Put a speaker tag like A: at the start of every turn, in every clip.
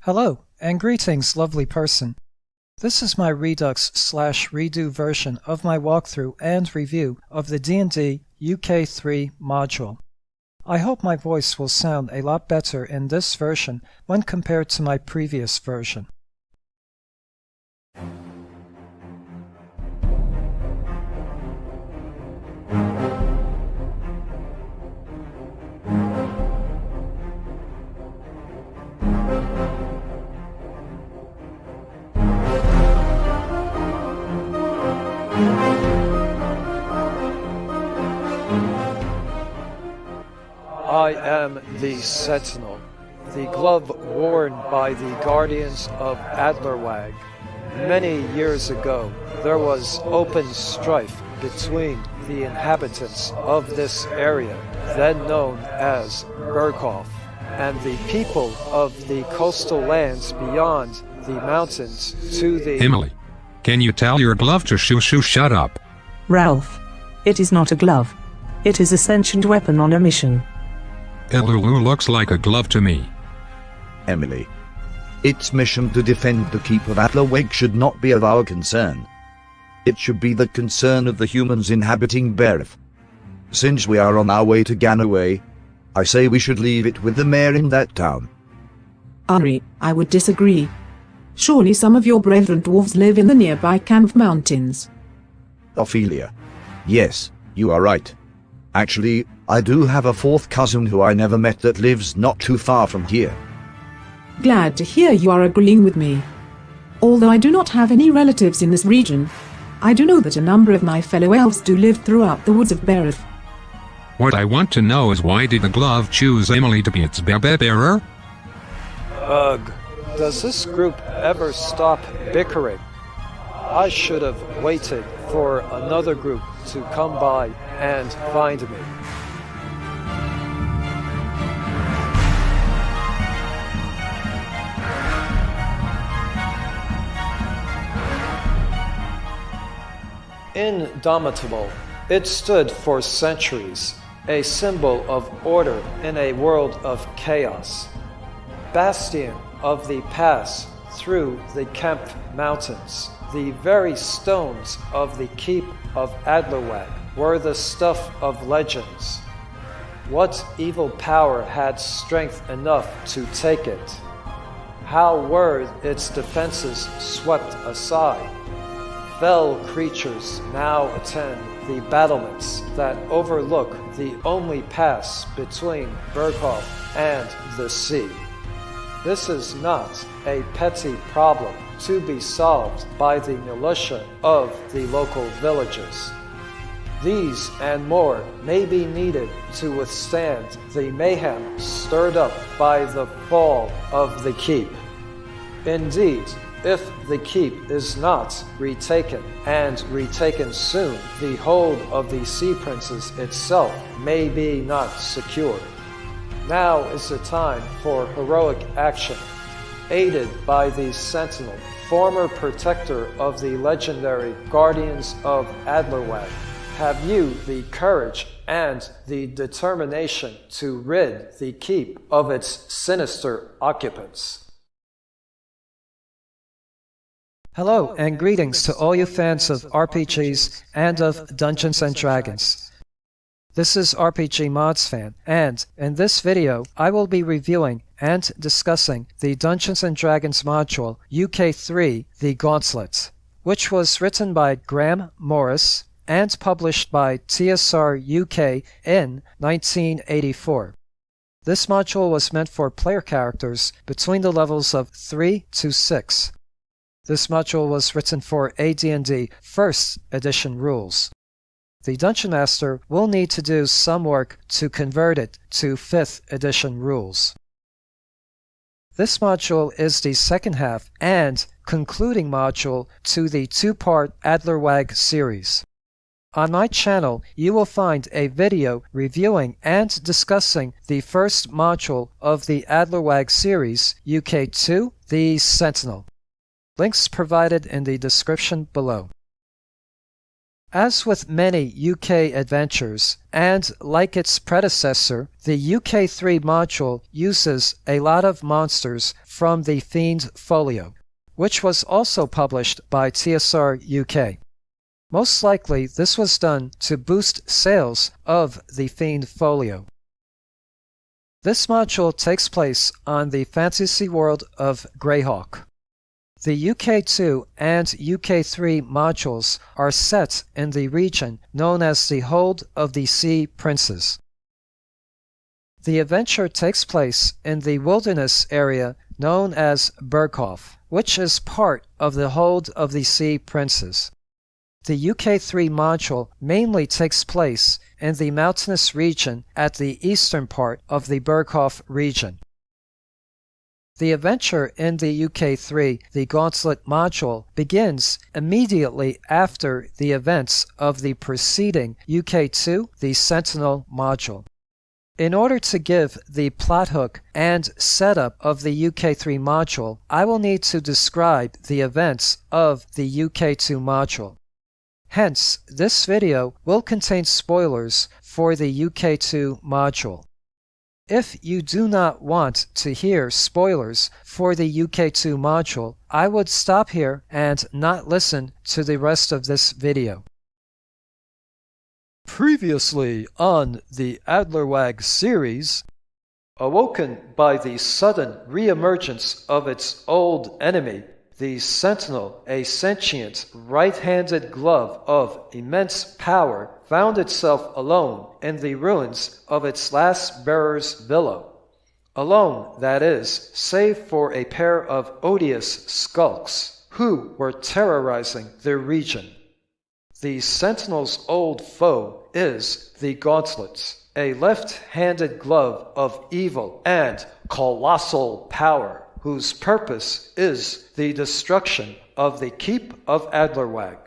A: Hello, and greetings, lovely person. This is my Redux/Redo version of my walkthrough and review of the D&D UK3 module. I hope my voice will sound a lot better in this version when compared to my previous version. I am the Sentinel, the glove worn by the Guardians of Adlerweg. Many years ago, there was open strife between the inhabitants of this area, then known as Berghof, and the people of the coastal lands beyond the mountains to the—
B: Emily, can you tell your glove to shut up?
C: Ralph, it is not a glove. It is a sentient weapon on a mission.
B: Elulu looks like a glove to me.
D: Emily, its mission to defend the keep of Adlerweg should not be of our concern. It should be the concern of the humans inhabiting Beref. Since we are on our way to Ganaway, I say we should leave it with the mayor in that town.
C: Ari, I would disagree. Surely some of your brethren dwarves live in the nearby Camp Mountains.
D: Ophelia. Yes, you are right. Actually, I do have a fourth cousin who I never met that lives not too far from here.
C: Glad to hear you are agreeing with me. Although I do not have any relatives in this region, I do know that a number of my fellow elves do live throughout the woods of Beref.
B: What I want to know is, why did the glove choose Emily to be its bearer?
A: Ugh, does this group ever stop bickering? I should have waited for another group to come by and find me. Indomitable, it stood for centuries, a symbol of order in a world of chaos. Bastion of the pass through the Kemp Mountains, the very stones of the keep of Adlerweg were the stuff of legends. What evil power had strength enough to take it? How were its defenses swept aside? Fell creatures now attend the battlements that overlook the only pass between Berghof and the sea. This is not a petty problem to be solved by the militia of the local villages. These and more may be needed to withstand the mayhem stirred up by the fall of the keep. Indeed, if the keep is not retaken, and retaken soon, the hold of the Sea Princes itself may be not secure. Now is the time for heroic action. Aided by the Sentinel, former protector of the legendary Guardians of Adlerweg, have you the courage and the determination to rid the keep of its sinister occupants? Hello, and greetings to all you fans of RPGs and of Dungeons & Dragons. This is RPGmodsFan, and in this video, I will be reviewing and discussing the Dungeons & Dragons module UK3 The Gauntlet, which was written by Graeme Morris and published by TSR UK in 1984. This module was meant for player characters between the levels of 3 to 6. This module was written for AD&D First Edition rules. The Dungeon Master will need to do some work to convert it to 5th Edition rules. This module is the second half and concluding module to the two-part Adlerweg series. On my channel, you will find a video reviewing and discussing the first module of the Adlerweg series, UK2 The Sentinel. Links provided in the description below. As with many UK adventures, and like its predecessor, the UK3 module uses a lot of monsters from the Fiend Folio, which was also published by TSR UK. Most likely this was done to boost sales of the Fiend Folio. This module takes place on the fantasy world of Greyhawk. The UK2 and UK3 modules are set in the region known as the Hold of the Sea Princes. The adventure takes place in the wilderness area known as Berghoff, which is part of the Hold of the Sea Princes. The UK3 module mainly takes place in the mountainous region at the eastern part of the Berghoff region. The adventure in the UK3 The Gauntlet module begins immediately after the events of the preceding UK2 The Sentinel module. In order to give the plot hook and setup of the UK3 module, I will need to describe the events of the UK2 module. Hence, this video will contain spoilers for the UK2 module. If you do not want to hear spoilers for the UK2 module, I would stop here and not listen to the rest of this video. Previously on the Adlerweg series, awoken by the sudden re-emergence of its old enemy, the Sentinel, a sentient, right-handed glove of immense power, found itself alone in the ruins of its last bearer's villa. Alone, that is, save for a pair of odious skulks, who were terrorizing the region. The Sentinel's old foe is the Gauntlet, a left-handed glove of evil and colossal power, whose purpose is the destruction of the Keep of Adlerweg.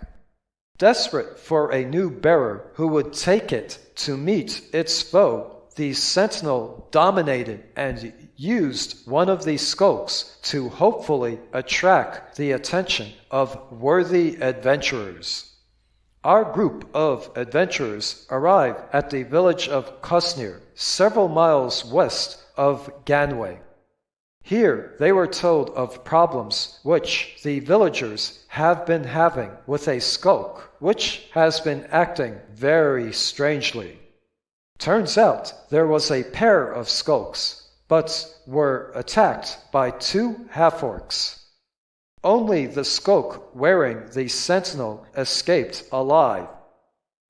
A: Desperate for a new bearer who would take it to meet its foe, the Sentinel dominated and used one of the skulks to hopefully attract the attention of worthy adventurers. Our group of adventurers arrive at the village of Kusnir, several miles west of Ganway. Here they were told of problems which the villagers have been having with a skulk, which has been acting very strangely. Turns out there was a pair of skulks, but were attacked by two half-orcs. Only the skulk wearing the Sentinel escaped alive.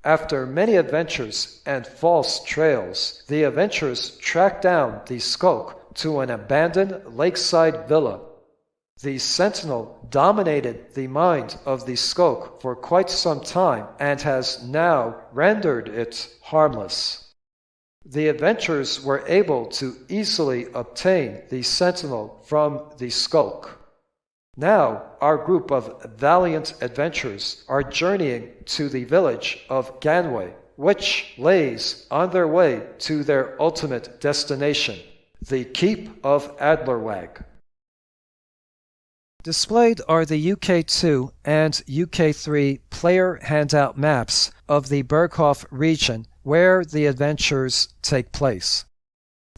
A: After many adventures and false trails, the adventurers tracked down the skulk to an abandoned lakeside villa. The Sentinel dominated the mind of the skulk for quite some time and has now rendered it harmless. The adventurers were able to easily obtain the Sentinel from the skulk. Now, our group of valiant adventurers are journeying to the village of Ganway, which lays on their way to their ultimate destination, the Keep of Adlerweg. Displayed are the UK2 and UK3 player handout maps of the Berghoff region where the adventures take place.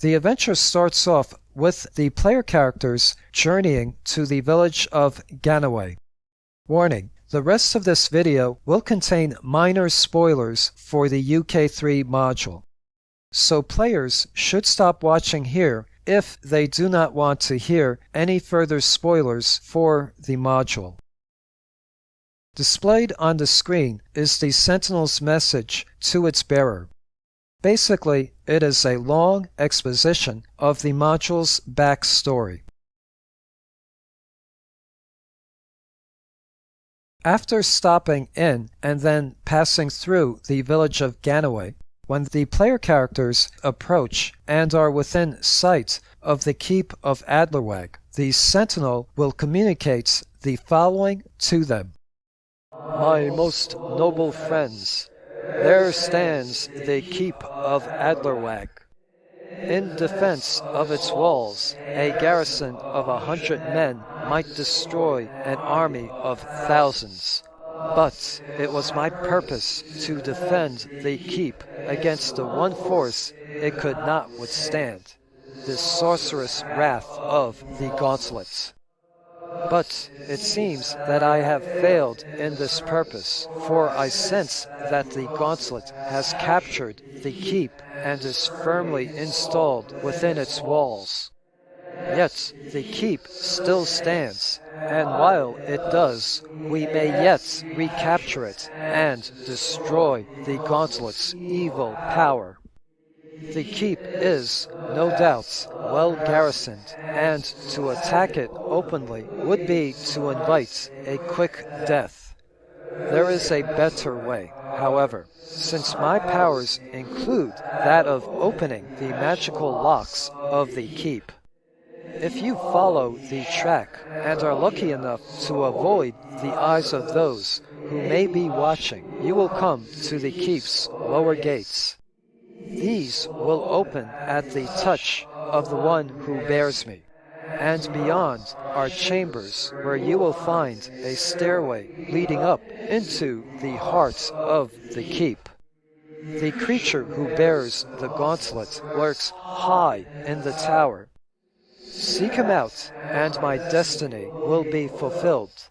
A: The adventure starts off with the player characters journeying to the village of Ganaway. Warning: the rest of this video will contain minor spoilers for the UK3 module, so players should stop watching here if they do not want to hear any further spoilers for the module. Displayed on the screen is the Sentinel's message to its bearer. Basically, it is a long exposition of the module's backstory. After stopping in and then passing through the village of Ganaway, when the player characters approach and are within sight of the Keep of Adlerweg, the Sentinel will communicate the following to them. My most noble friends, there stands the Keep of Adlerweg. In defense of its walls, a garrison of 100 men might destroy an army of thousands. But it was my purpose to defend the keep against the one force it could not withstand, the sorcerous wrath of the Gauntlet. But it seems that I have failed in this purpose, for I sense that the Gauntlet has captured the keep and is firmly installed within its walls. Yet the keep still stands, and while it does, we may yet recapture it and destroy the Gauntlet's evil power. The keep is, no doubt, well garrisoned, and to attack it openly would be to invite a quick death. There is a better way, however, since my powers include that of opening the magical locks of the keep. If you follow the track and are lucky enough to avoid the eyes of those who may be watching, you will come to the keep's lower gates. These will open at the touch of the one who bears me, and beyond are chambers where you will find a stairway leading up into the heart of the keep. The creature who bears the Gauntlet lurks high in the tower. Seek him out, and my destiny will be fulfilled.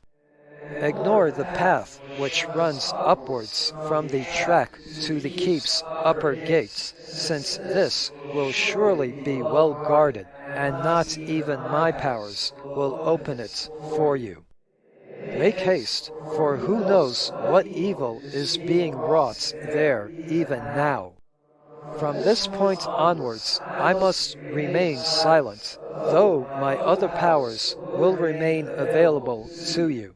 A: Ignore the path which runs upwards from the track to the keep's upper gates, since this will surely be well guarded, and not even my powers will open it for you. Make haste, for who knows what evil is being wrought there even now. From this point onwards, I must remain silent, though my other powers will remain available to you.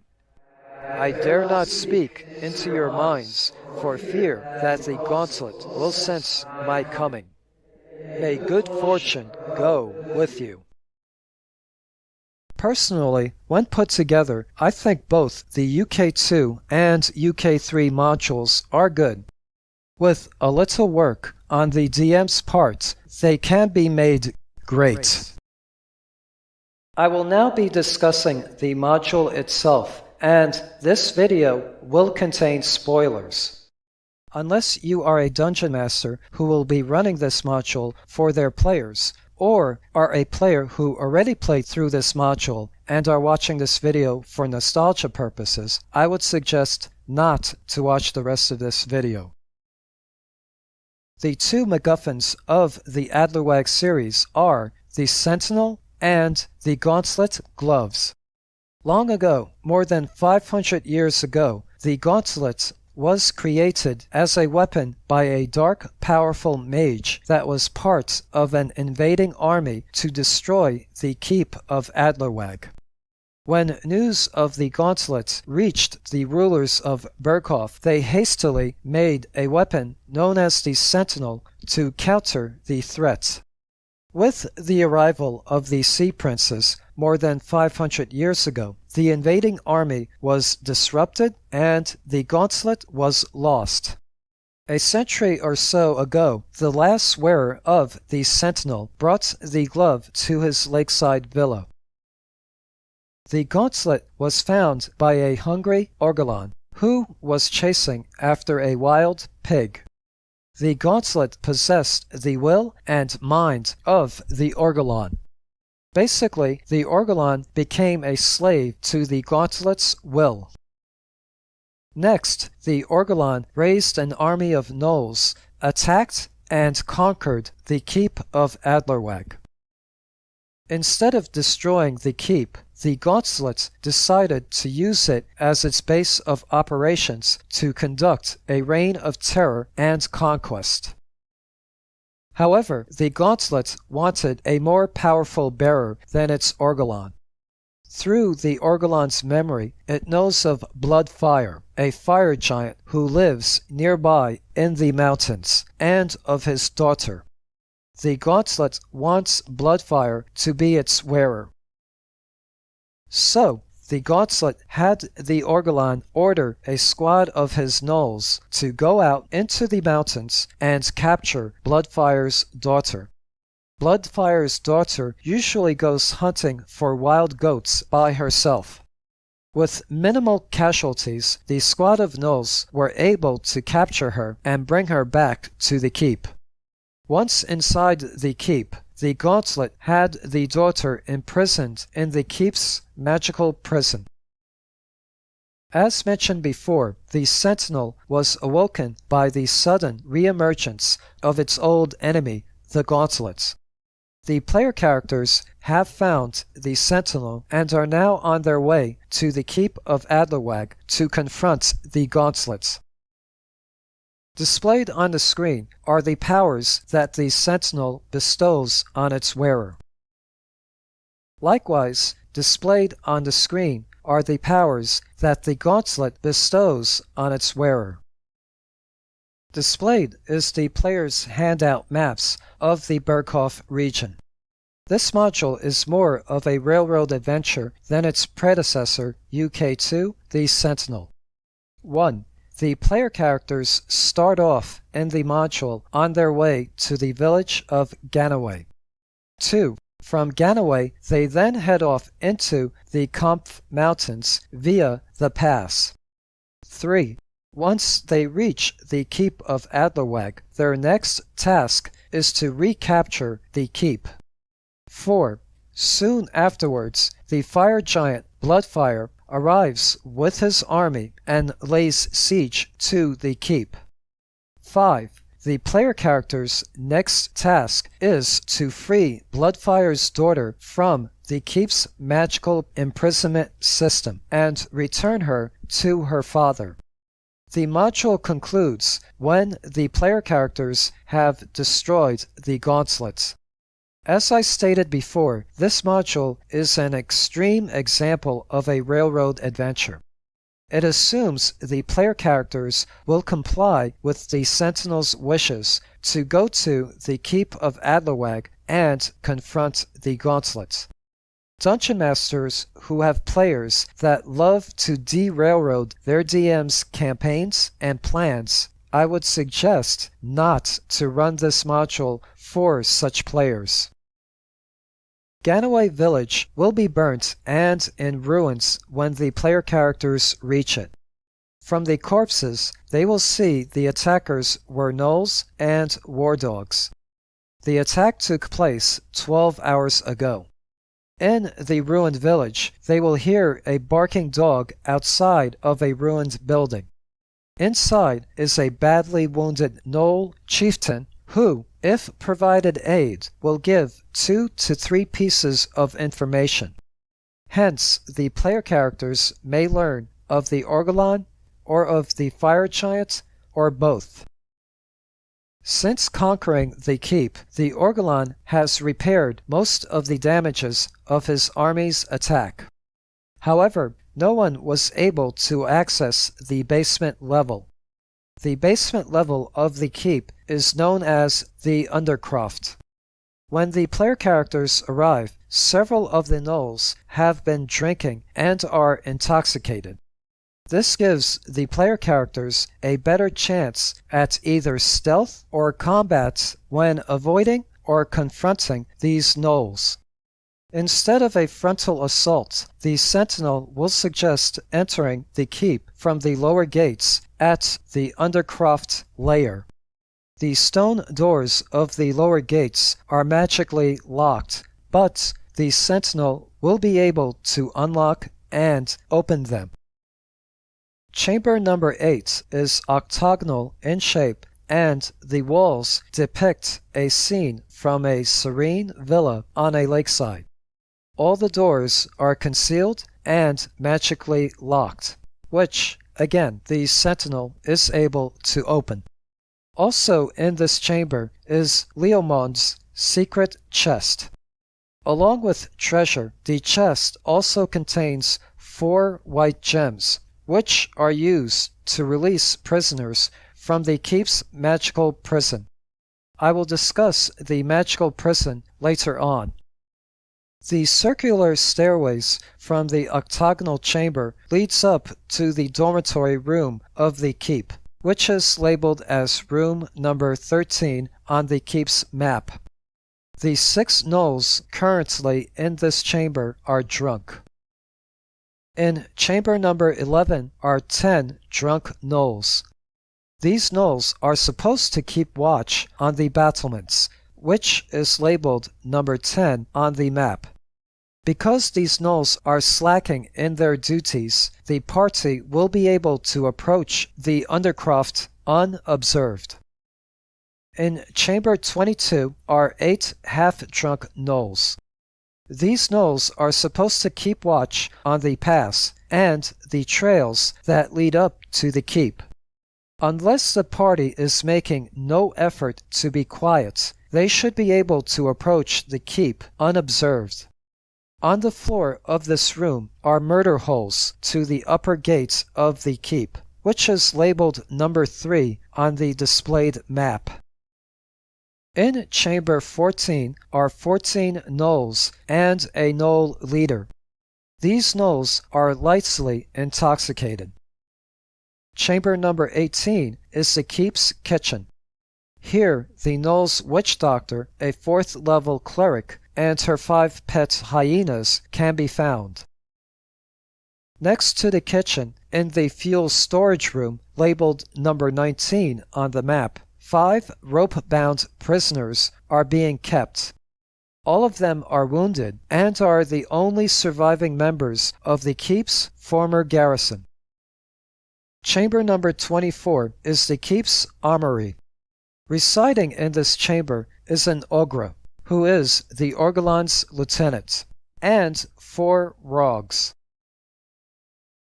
A: I dare not speak into your minds, for fear that the Gauntlet will sense my coming. May good fortune go with you. Personally, when put together, I think both the UK2 and UK3 modules are good. With a little work on the DM's part, they can be made great. I will now be discussing the module itself, and this video will contain spoilers. Unless you are a dungeon master who will be running this module for their players, or are a player who already played through this module and are watching this video for nostalgia purposes, I would suggest not to watch the rest of this video. The two MacGuffins of the Adlerweg series are the Sentinel and the Gauntlet gloves. Long ago, more than 500 years ago, the Gauntlet was created as a weapon by a dark, powerful mage that was part of an invading army to destroy the keep of Adlerweg. When news of the Gauntlet reached the rulers of Berghof, they hastily made a weapon known as the Sentinel to counter the threat. With the arrival of the Sea Princes more than 500 years ago, the invading army was disrupted and the Gauntlet was lost. A century or so ago, the last wearer of the Sentinel brought the glove to his lakeside villa. The Gauntlet was found by a hungry Orgolan, who was chasing after a wild pig. The Gauntlet possessed the will and mind of the Orgolan. Basically, the Orgolan became a slave to the Gauntlet's will. Next, the Orgolan raised an army of gnolls, attacked and conquered the keep of Adlerweg. Instead of destroying the keep, the Gauntlet decided to use it as its base of operations to conduct a reign of terror and conquest. However, the Gauntlet wanted a more powerful bearer than its Orgolan. Through the Orgolan's memory, it knows of Bloodfire, a fire giant who lives nearby in the mountains, and of his daughter. The Gauntlet wants Bloodfire to be its wearer. So, the Gauntlet had the Orgolan order a squad of his gnolls to go out into the mountains and capture Bloodfire's daughter. Bloodfire's daughter usually goes hunting for wild goats by herself. With minimal casualties, the squad of gnolls were able to capture her and bring her back to the keep. Once inside the keep, the Gauntlet had the daughter imprisoned in the keep's magical prison. As mentioned before, the Sentinel was awoken by the sudden re-emergence of its old enemy, the Gauntlet. The player characters have found the Sentinel and are now on their way to the Keep of Adlerweg to confront the Gauntlet. Displayed on the screen are the powers that the Sentinel bestows on its wearer. Likewise, displayed on the screen are the powers that the Gauntlet bestows on its wearer. Displayed is the player's handout maps of the Burkhoff region. This module is more of a railroad adventure than its predecessor, UK2 The Sentinel. 1. The player characters start off in the module on their way to the village of Ganaway. 2. From Ganaway, they then head off into the Kampf Mountains via the pass. 3. Once they reach the Keep of Adlerweg, their next task is to recapture the keep. 4. Soon afterwards, the fire giant Bloodfire arrives with his army and lays siege to the keep. 5. The player character's next task is to free Bloodfire's daughter from the keep's magical imprisonment system and return her to her father. The module concludes when the player characters have destroyed the Gauntlet. As I stated before, this module is an extreme example of a railroad adventure. It assumes the player characters will comply with the Sentinel's wishes to go to the Keep of Adlerweg and confront the Gauntlet. Dungeon masters who have players that love to de-railroad their DM's campaigns and plans, I would suggest not to run this module for such players. Ganaway Village will be burnt and in ruins when the player characters reach it. From the corpses, they will see the attackers were gnolls and war dogs. The attack took place 12 hours ago. In the ruined village, they will hear a barking dog outside of a ruined building. Inside is a badly wounded gnoll chieftain who, if provided aid, will give 2 to 3 pieces of information. Hence, the player characters may learn of the Orgolan or of the fire giant or both. Since conquering the keep, the Orgolan has repaired most of the damages of his army's attack. However, no one was able to access the basement level. The basement level of the keep is known as the Undercroft. When the player characters arrive, several of the gnolls have been drinking and are intoxicated. This gives the player characters a better chance at either stealth or combat when avoiding or confronting these gnolls. Instead of a frontal assault, the Sentinel will suggest entering the keep from the lower gates at the Undercroft layer. The stone doors of the lower gates are magically locked, but the Sentinel will be able to unlock and open them. Chamber number 8 is octagonal in shape, and the walls depict a scene from a serene villa on a lakeside. All the doors are concealed and magically locked, which, again, the Sentinel is able to open. Also in this chamber is Leomond's secret chest. Along with treasure, the chest also contains 4 white gems, which are used to release prisoners from the keep's magical prison. I will discuss the magical prison later on. The circular stairways from the octagonal chamber leads up to the dormitory room of the keep, which is labeled as room number 13 on the keep's map. The 6 gnolls currently in this chamber are drunk. In chamber number 11 are 10 drunk gnolls. These gnolls are supposed to keep watch on the battlements, which is labeled number 10 on the map. Because these gnolls are slacking in their duties, the party will be able to approach the Undercroft unobserved. In chamber 22 are 8 half-drunk gnolls. These gnolls are supposed to keep watch on the pass and the trails that lead up to the keep. Unless the party is making no effort to be quiet, they should be able to approach the keep unobserved. On the floor of this room are murder holes to the upper gate of the keep, which is labeled number 3 on the displayed map. In chamber 14 are 14 gnolls and a gnoll leader. These gnolls are lightly intoxicated. Chamber number 18 is the keep's kitchen. Here, the gnoll's witch doctor, a 4th level cleric, and her 5 pet hyenas can be found. Next to the kitchen, in the fuel storage room labeled number 19 on the map, 5 rope-bound prisoners are being kept. All of them are wounded and are the only surviving members of the keep's former garrison. Chamber number 24 is the keep's armory. Residing in this chamber is an ogre, who is the Orgolan's lieutenant, and 4 rogues.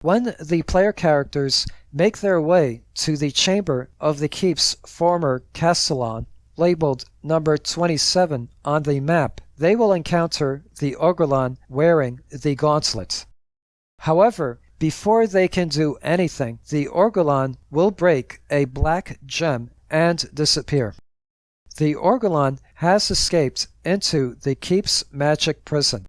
A: When the player characters make their way to the chamber of the keep's former castellan, labeled number 27 on the map, they will encounter the Orgolan wearing the gauntlet. However, before they can do anything, the Orgolan will break a black gem and disappear. The Orgolan has escaped into the keep's magic prison.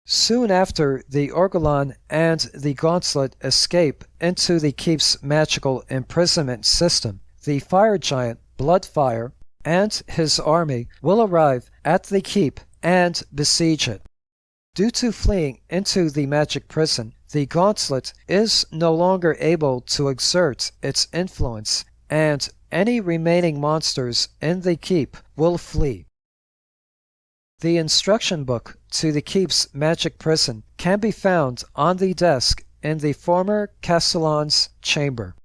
A: Soon after the Orgolan and the Gauntlet escape into the keep's magical imprisonment system, the fire giant Bloodfire and his army will arrive at the keep and besiege it. Due to fleeing into the magic prison, the Gauntlet is no longer able to exert its influence, and any remaining monsters in the keep will flee. The instruction book to the keep's magic prison can be found on the desk in the former castellan's chamber.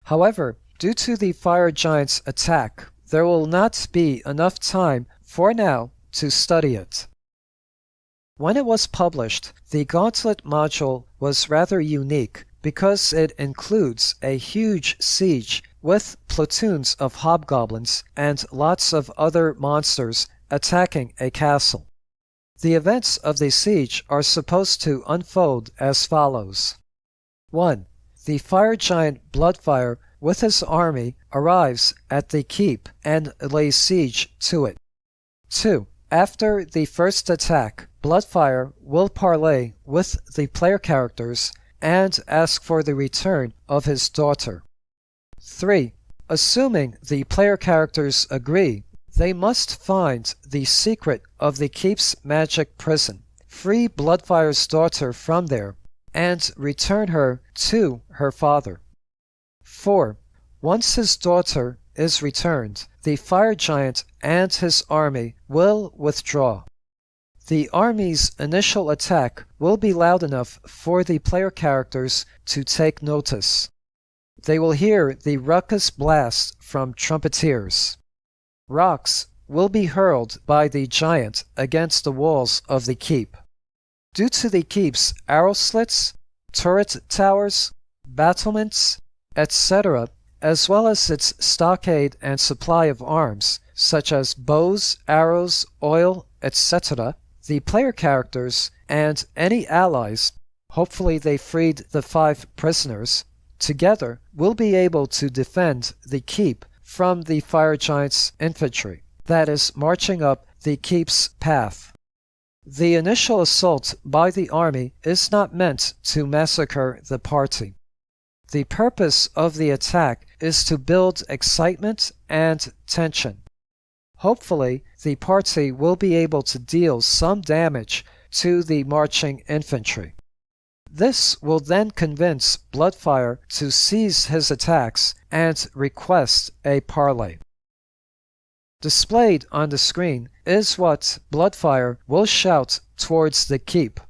A: However, due to the fire giant's attack, there will not be enough time for now to study it. When it was published, the Gauntlet module was rather unique because it includes a huge siege with platoons of hobgoblins and lots of other monsters attacking a castle. The events of the siege are supposed to unfold as follows. 1. The fire giant Bloodfire with his army arrives at the keep and lays siege to it. 2. After the first attack, Bloodfire will parley with the player characters and ask for the return of his daughter. 3. Assuming the player characters agree, they must find the secret of the keep's magic prison, free Bloodfire's daughter from there, and return her to her father. 4. Once his daughter is returned, the fire giant and his army will withdraw. The army's initial attack will be loud enough for the player characters to take notice. They will hear the ruckus blast from trumpeteers. Rocks will be hurled by the giant against the walls of the keep. Due to the keep's arrow slits, turret towers, battlements, etc., as well as its stockade and supply of arms, such as bows, arrows, oil, etc., the player characters and any allies, hopefully they freed the 5 prisoners, together will be able to defend the keep from the fire giant's infantry, that is, marching up the keep's path. The initial assault by the army is not meant to massacre the party. The purpose of the attack is to build excitement and tension. Hopefully, the party will be able to deal some damage to the marching infantry. This will then convince Bloodfire to cease his attacks and request a parley. Displayed on the screen is what Bloodfire will shout towards the keep.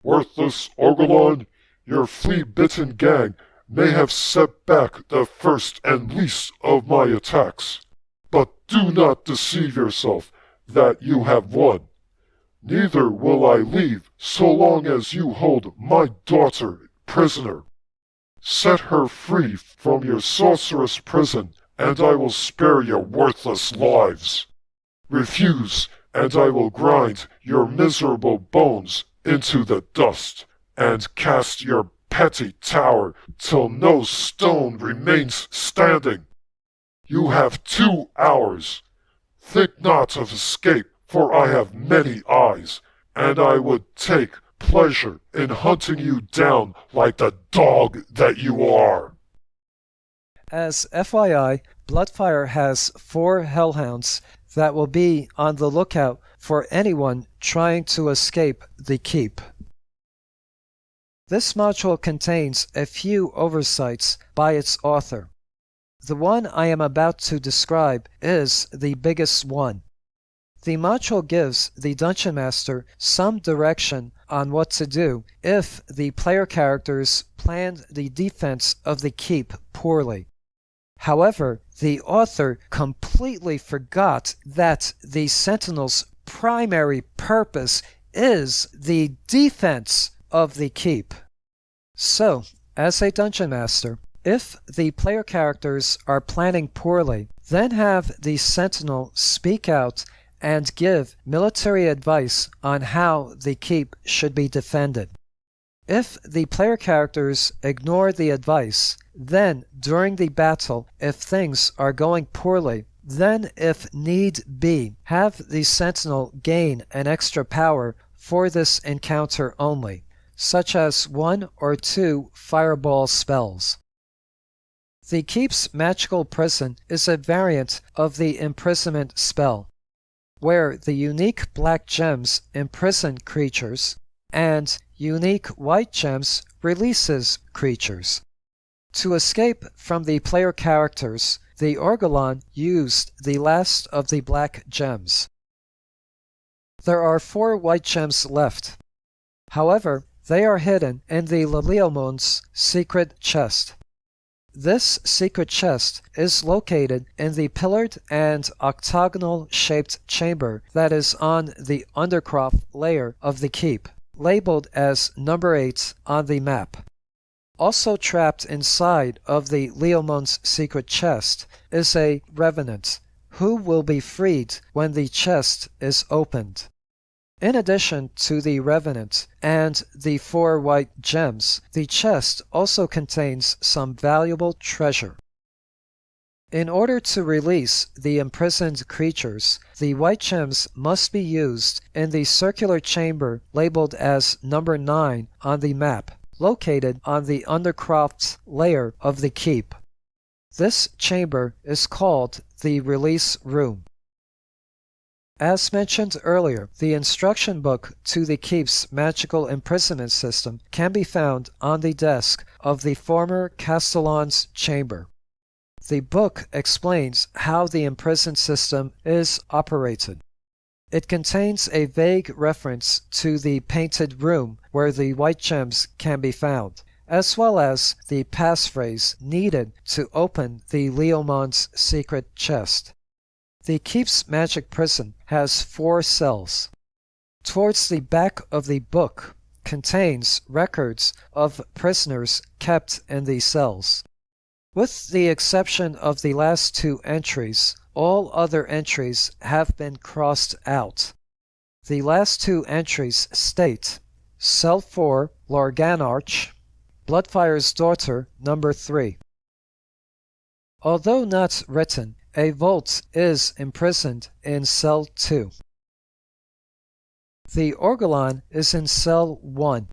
E: Worthless Orgulon, your flea-bitten gang may have set back the first and least of my attacks, but do not deceive yourself that you have won. Neither will I leave so long as you hold my daughter prisoner. Set her free from your sorceress prison, and I will spare your worthless lives. Refuse, and I will grind your miserable bones into the dust, and cast your petty tower till no stone remains standing. You have 2 hours. Think not of escape, for I have many eyes, and I would take pleasure in hunting you down like the dog that you are.
A: As FYI, Bloodfire has 4 hellhounds that will be on the lookout for anyone trying to escape the keep. This module contains a few oversights by its author. The one I am about to describe is the biggest one. The module gives the Dungeon Master some direction on what to do if the player characters planned the defense of the keep poorly. However, the author completely forgot that the Sentinel's primary purpose is the defense of the keep. So, as a Dungeon Master, if the player characters are planning poorly, then have the Sentinel speak out and give military advice on how the keep should be defended. If the player characters ignore the advice, then during the battle, if things are going poorly, then if need be, have the Sentinel gain an extra power for this encounter only, such as 1 or 2 fireball spells. The Keep's magical prison is a variant of the imprisonment spell, where the unique black gems imprison creatures and unique white gems releases creatures. To escape from the player characters, the Orgulon used the last of the black gems. There are 4 white gems left. However, they are hidden in the Leleomun's secret chest. This secret chest is located in the pillared and octagonal-shaped chamber that is on the undercroft layer of the keep, labeled as number 8 on the map. Also trapped inside of the Leomun's secret chest is a revenant, who will be freed when the chest is opened. In addition to the revenant and the 4 white gems, the chest also contains some valuable treasure. In order to release the imprisoned creatures, the white gems must be used in the circular chamber labeled as number 9 on the map, located on the undercroft layer of the keep. This chamber is called the Release Room. As mentioned earlier, the instruction book to the Keep's magical imprisonment system can be found on the desk of the former Castellan's chamber. The book explains how the imprisoned system is operated. It contains a vague reference to the painted room where the white gems can be found, as well as the passphrase needed to open the Leomun's secret chest. The Keep's magic prison has 4 cells. Towards the back of the book contains records of prisoners kept in these cells. With the exception of the last 2 entries, all other entries have been crossed out. The last 2 entries state Cell 4, Lorganarch, Bloodfire's daughter, number 3. Although not written, a Volt is imprisoned in Cell 2. The Orgulon is in Cell 1.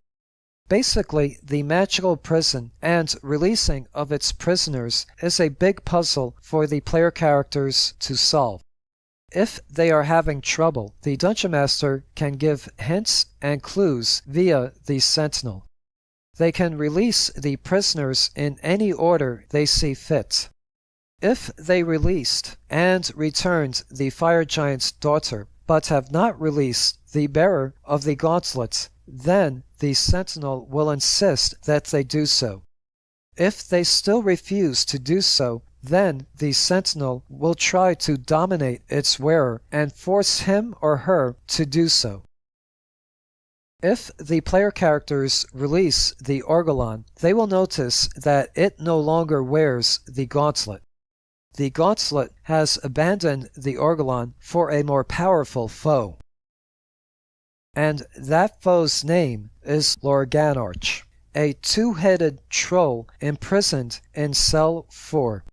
A: Basically, the magical prison and releasing of its prisoners is a big puzzle for the player characters to solve. If they are having trouble, the Dungeon Master can give hints and clues via the Sentinel. They can release the prisoners in any order they see fit. If they released and returned the fire giant's daughter, but have not released the bearer of the gauntlet, then the sentinel will insist that they do so. If they still refuse to do so, then the sentinel will try to dominate its wearer and force him or her to do so. If the player characters release the Orgolan, they will notice that it no longer wears the gauntlet. The gauntlet has abandoned the Orgolan for a more powerful foe. And that foe's name is Lorganarch, a two-headed troll imprisoned in Cell 4.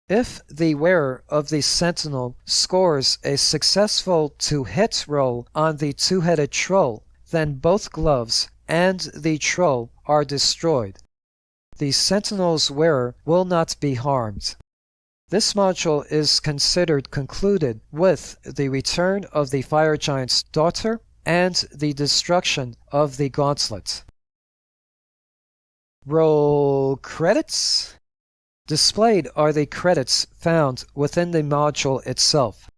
A: If the wearer of the sentinel scores a successful to-hit roll on the two-headed troll, then both gloves and the troll are destroyed. The sentinel's wearer will not be harmed. This module is considered concluded with the return of the fire giant's daughter and the destruction of the gauntlet. Roll credits. Displayed are the credits found within the module itself.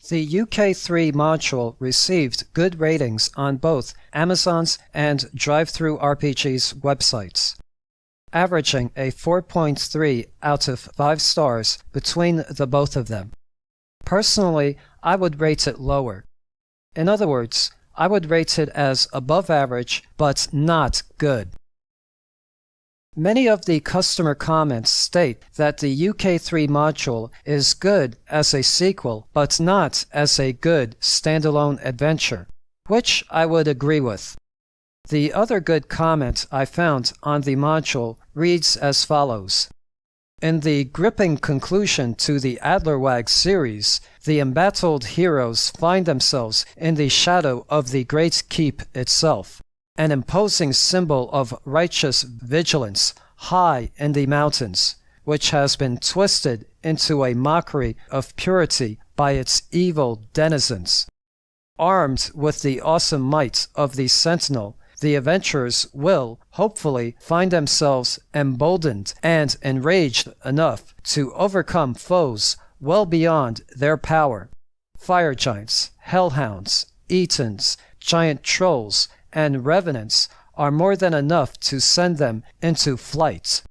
A: The UK3 module received good ratings on both Amazon's and DriveThru RPG's websites, averaging a 4.3 out of 5 stars between the both of them. Personally, I would rate it lower. In other words, I would rate it as above average, but not good. Many of the customer comments state that the UK3 module is good as a sequel, but not as a good standalone adventure, which I would agree with. The other good comment I found on the module reads as follows. In the gripping conclusion to the Adlerweg series, the embattled heroes find themselves in the shadow of the Great Keep itself, an imposing symbol of righteous vigilance high in the mountains, which has been twisted into a mockery of purity by its evil denizens. Armed with the awesome might of the Sentinel, the adventurers will, hopefully, find themselves emboldened and enraged enough to overcome foes well beyond their power. Fire giants, hellhounds, Etons, giant trolls, and revenants are more than enough to send them into flight.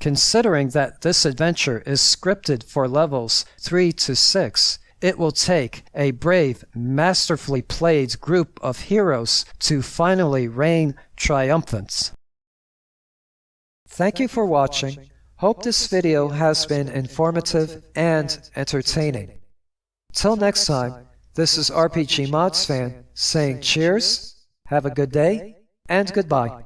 A: Considering that this adventure is scripted for levels 3 to 6, it will take a brave, masterfully played group of heroes to finally reign triumphant. Thank you for watching. Hope this video has been informative and entertaining. Till next time, this is RPGmodsFan saying cheers, have a good day, and goodbye.